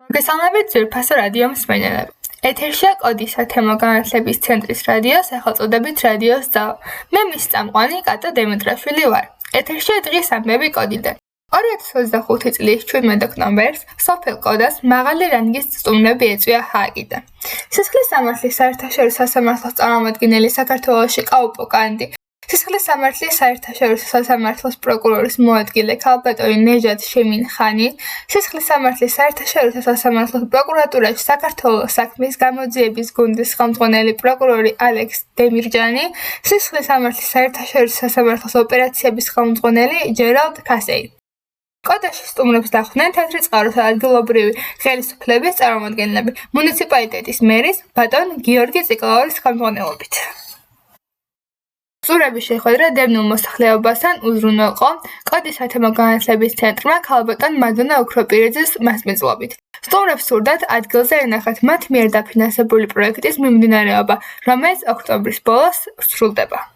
მოგესალმებით ძვირფასო რადიო მსმენელები. ეთერშია კოდის სათემო განათლების ცენტრის რადიო სახელწოდებით რადიო ზაო. მე მის წამყვანი კატა დემეტრაშვილი ვარ. ეთერშია დღის ამბები კოდიდან. 2025 წლის 17 ოქტომბერს სოფელ კოდას მაღალი რანგის სტუმრები ეწვია ჰააგიდან. სისხლის სამართლის საერთაშორისო სასამართლოს წარმომადგენელი საქართველოში ყაუპო კანდი, სისხლის სამართლის საერთაშორისო სასამართლოს პროკურორის მოადგილე ქალბატონი ნეჟად შემინხანი, სისხლის სამართლის საერთაშორისო სასამართლოს პროკურატურაში საქართველოს საქმის გამოძიების გუნდის ხელმძღვანელი პროკურორი ალექს დემირჯანი, სისხლის სამართლის საერთაშორისო სასამართლოს ოპერაციების ხელმძღვანელი ჯერალდ კასეი. კოდაში სტუმრებს დახვდნენ თეთრი წყაროს ადგილობრივი ხელისუფლების წარმომადგენლები, მუნიციპალიტეტის მერის ბატონ გიორგი ციკლაურის ხელმძღვანელობით. სტუმრების შეხვედრა დევნილ მოსახლეობასთან უზრუნველყო კოდის სათემო განათლების ცენტრმა ქალბატონ მადონა ოქროპირიძის მასპინძლობით. სტუმრებს სურდათ ადგილზე ენახათ მათ მიერ დაფინანსებული პროექტის მიმდინარეობა, რომელიც ოქტომბრის ბოლოს სრულდება.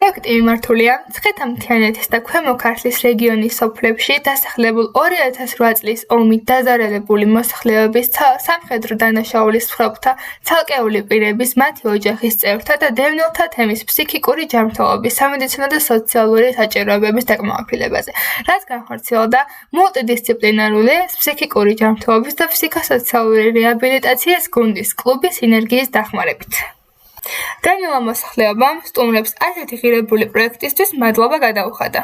პროექტი მიმართულია მცხეთა-მთიანეთის და ქვემო ქართლის რეგიონის სოფლებში დასახლებულ 2008 წლის ომით დაზარალებული მოსახლეობის სამხედრო დანაშაულის მსხვერპლთა ცალკეული პირების, მათი ოჯახის წევრთა და დევნილთა თემის ფსიქიკური ჯანმრთელობის, სამედიცინო და სოციალური საჭიროებების დაკმაყოფილებაზე, რაც განხორციელდა მულტიდისციპლინარული ფსიქიკური ჯანმრთელობის და ფსიქოსოციალური რეაბილიტაციის გუნდის კლუბი სინერგიის დახმარებით. დევნილმა მოსახლეობამ სტუმრებს ასეთი ღირებული პროექტისთვის მადლობა გადაუხადა.